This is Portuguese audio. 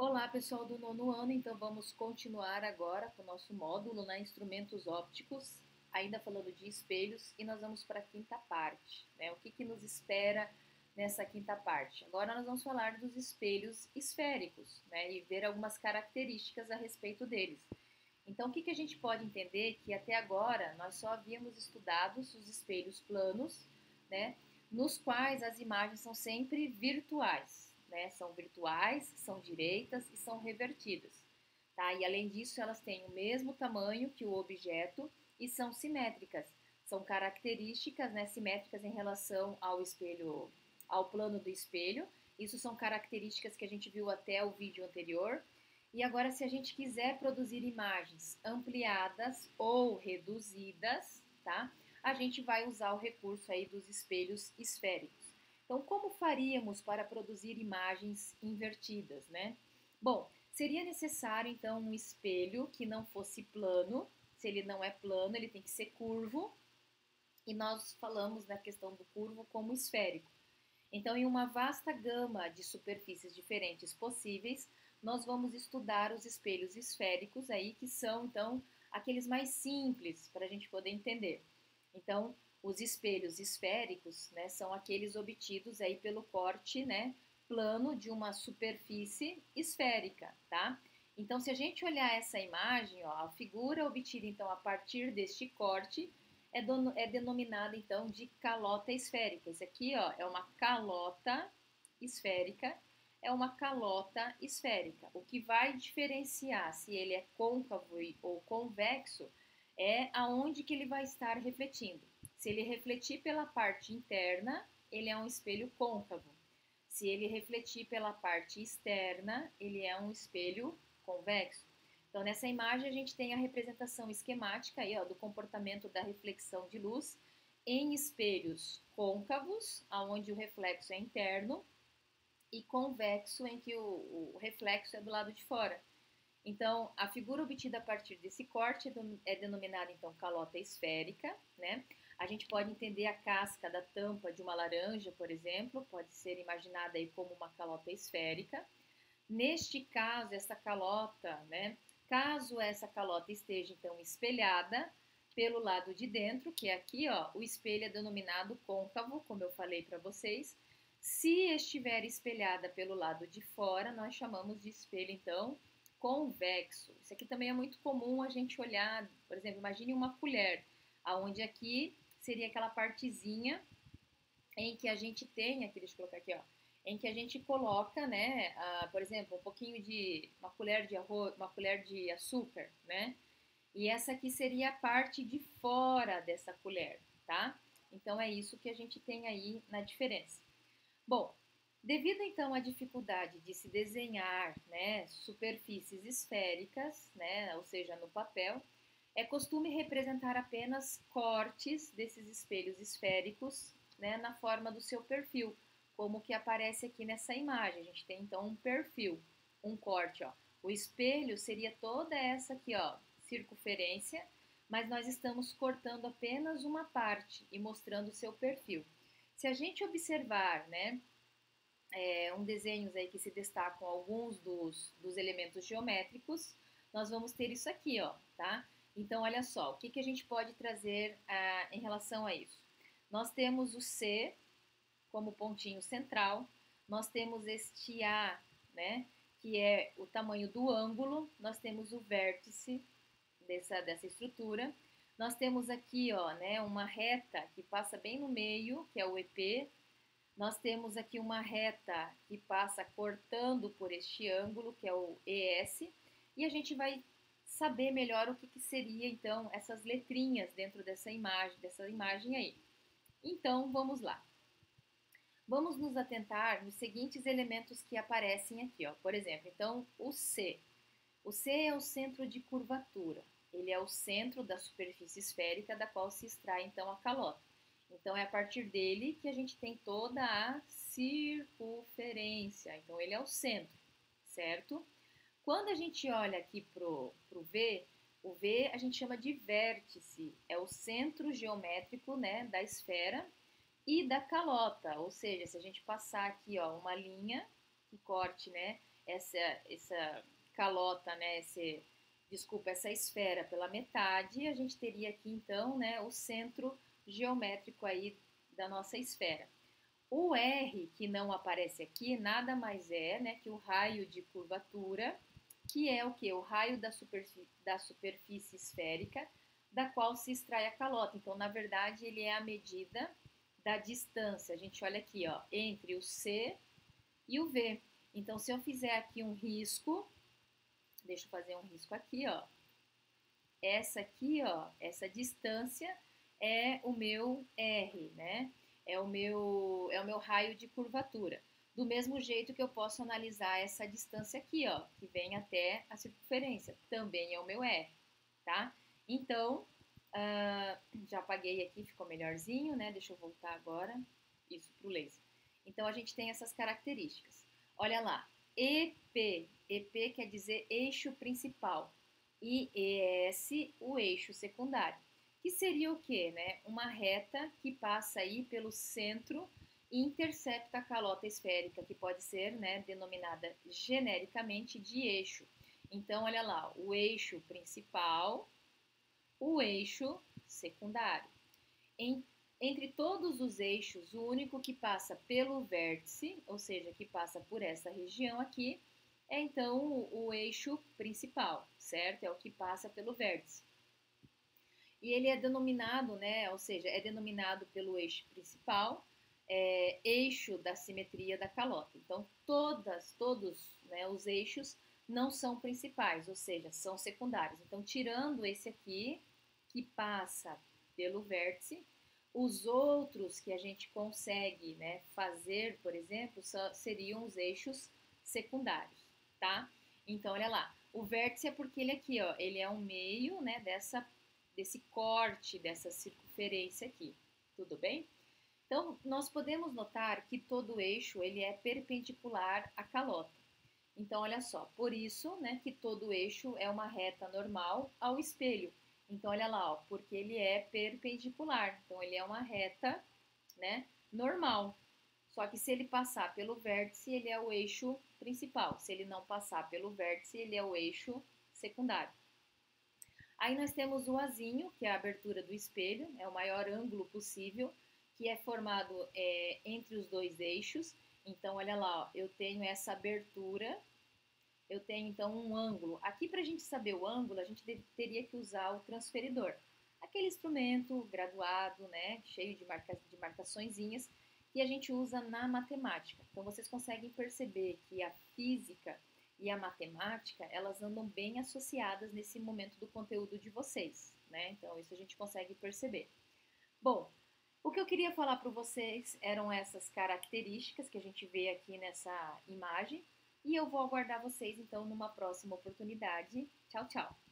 Olá, pessoal do nono ano. Então vamos continuar agora com o nosso módulo, né, instrumentos ópticos, ainda falando de espelhos, e nós vamos para a quinta parte, né? O que nos espera nessa quinta parte? Agora nós vamos falar dos espelhos esféricos, né, e ver algumas características a respeito deles. Então, o que a gente pode entender que até agora nós só havíamos estudado os espelhos planos, né, nos quais as imagens são sempre virtuais, né, são virtuais, são direitas e são revertidas, tá? E além disso, elas têm o mesmo tamanho que o objeto e são simétricas, são características, né, simétricas em relação ao espelho, ao plano do espelho. Isso são características que a gente viu até o vídeo anterior. E agora, se a gente quiser produzir imagens ampliadas ou reduzidas, tá? A gente vai usar o recurso aí dos espelhos esféricos. Então, como faríamos para produzir imagens invertidas, né? Bom, seria necessário então um espelho que não fosse plano. Se ele não é plano, ele tem que ser curvo. E nós falamos na questão do curvo como esférico. Então, em uma vasta gama de superfícies diferentes possíveis, nós vamos estudar os espelhos esféricos aí, que são, então, aqueles mais simples para a gente poder entender. Então, os espelhos esféricos, né, são aqueles obtidos aí pelo corte, né, plano de uma superfície esférica, tá? Então, se a gente olhar essa imagem, ó, a figura obtida, então, a partir deste corte, é denominada então de calota esférica. Esse aqui, ó, é uma calota esférica, é uma calota esférica. O que vai diferenciar se ele é côncavo ou convexo é aonde que ele vai estar refletindo. Se ele refletir pela parte interna, ele é um espelho côncavo. Se ele refletir pela parte externa, ele é um espelho convexo. Então, nessa imagem, a gente tem a representação esquemática aí, ó, do comportamento da reflexão de luz em espelhos côncavos, onde o reflexo é interno, e convexo, em que o reflexo é do lado de fora. Então, a figura obtida a partir desse corte é denominada, então, calota esférica, né? A gente pode entender a casca da tampa de uma laranja, por exemplo, pode ser imaginada aí como uma calota esférica. Neste caso, essa calota, né? Caso essa calota esteja então espelhada pelo lado de dentro, que é aqui, ó, o espelho é denominado côncavo, como eu falei para vocês. Se estiver espelhada pelo lado de fora, nós chamamos de espelho então convexo. Isso aqui também é muito comum a gente olhar, por exemplo, imagine uma colher, aonde aqui seria aquela partezinha em que a gente tem, aqui, deixa eu colocar aqui, ó, em que a gente coloca, né, por exemplo, um pouquinho de, uma colher de arroz, uma colher de açúcar, né, e essa aqui seria a parte de fora dessa colher, tá? Então é isso que a gente tem aí na diferença. Bom, devido então à dificuldade de se desenhar, né, superfícies esféricas, né, ou seja, no papel, é costume representar apenas cortes desses espelhos esféricos, né, na forma do seu perfil, como que aparece aqui nessa imagem. A gente tem então um perfil, um corte, ó. O espelho seria toda essa aqui, ó, circunferência, mas nós estamos cortando apenas uma parte e mostrando o seu perfil. Se a gente observar, né, desenhos aí que se destacam alguns dos elementos geométricos, nós vamos ter isso aqui, ó, tá? Então, olha só, o que a gente pode trazer em relação a isso? Nós temos o C como pontinho central, nós temos este A, né, que é o tamanho do ângulo, nós temos o vértice dessa estrutura, nós temos aqui, ó, né, uma reta que passa bem no meio, que é o EP, nós temos aqui uma reta que passa cortando por este ângulo, que é o ES, e a gente vai saber melhor o que seria então essas letrinhas dentro dessa imagem aí. Então, vamos lá. Vamos nos atentar nos seguintes elementos que aparecem aqui, ó. Por exemplo, então, o C. O C é o centro de curvatura. Ele é o centro da superfície esférica da qual se extrai então a calota. Então é a partir dele que a gente tem toda a circunferência. Então ele é o centro, certo? Quando a gente olha aqui pro V, o V a gente chama de vértice. É o centro geométrico, né, da esfera e da calota. Ou seja, se a gente passar aqui, ó, uma linha que corte, né, essa calota, né, essa esfera pela metade, a gente teria aqui então, né, o centro geométrico aí da nossa esfera. O R, que não aparece aqui, nada mais é, né, que o raio de curvatura, que é o que? O raio da superfície esférica, da qual se extrai a calota. Então, na verdade, ele é a medida da distância. A gente olha aqui, ó, entre o C e o V. Então, se eu fizer aqui um risco, deixa eu fazer um risco aqui, ó. Essa aqui, ó, essa distância é o meu R, né? É o meu raio de curvatura. Do mesmo jeito que eu posso analisar essa distância aqui, ó, que vem até a circunferência, também é o meu R, tá? Então, já apaguei aqui, ficou melhorzinho, né? Deixa eu voltar agora, isso para o laser. Então, a gente tem essas características. Olha lá, EP quer dizer eixo principal, e ES, o eixo secundário, que seria o quê, né? Uma reta que passa aí pelo centro e intercepta a calota esférica, que pode ser, né, denominada genericamente de eixo. Então, olha lá, o eixo principal, o eixo secundário. Entre todos os eixos, o único que passa pelo vértice, ou seja, que passa por essa região aqui, é então o eixo principal, certo? É o que passa pelo vértice. E ele é denominado, né? Ou seja, é denominado pelo eixo principal, eixo da simetria da calota. Então, todos, né, os eixos não são principais, ou seja, são secundários. Então, tirando esse aqui, que passa pelo vértice, os outros que a gente consegue, né, fazer, por exemplo, seriam os eixos secundários, tá? Então, olha lá, o vértice é porque ele aqui, ó, ele é um meio, né, desse corte, dessa circunferência aqui, tudo bem? Então, nós podemos notar que todo eixo, ele é perpendicular à calota. Então, olha só, por isso, né, que todo eixo é uma reta normal ao espelho. Então, olha lá, ó, porque ele é perpendicular. Então, ele é uma reta, né, normal. Só que se ele passar pelo vértice, ele é o eixo principal. Se ele não passar pelo vértice, ele é o eixo secundário. Aí nós temos o azinho, que é a abertura do espelho, é o maior ângulo possível, que é formado entre os dois eixos. Então, olha lá, ó, eu tenho essa abertura, eu tenho então um ângulo. Aqui, para a gente saber o ângulo, a gente teria que usar o transferidor. Aquele instrumento graduado, né, cheio de marcaçõezinhas, que a gente usa na matemática. Então, vocês conseguem perceber que a física e a matemática, elas andam bem associadas nesse momento do conteúdo de vocês, né? Então, isso a gente consegue perceber. Bom, o que eu queria falar para vocês eram essas características que a gente vê aqui nessa imagem, e eu vou aguardar vocês, então, numa próxima oportunidade. Tchau, tchau!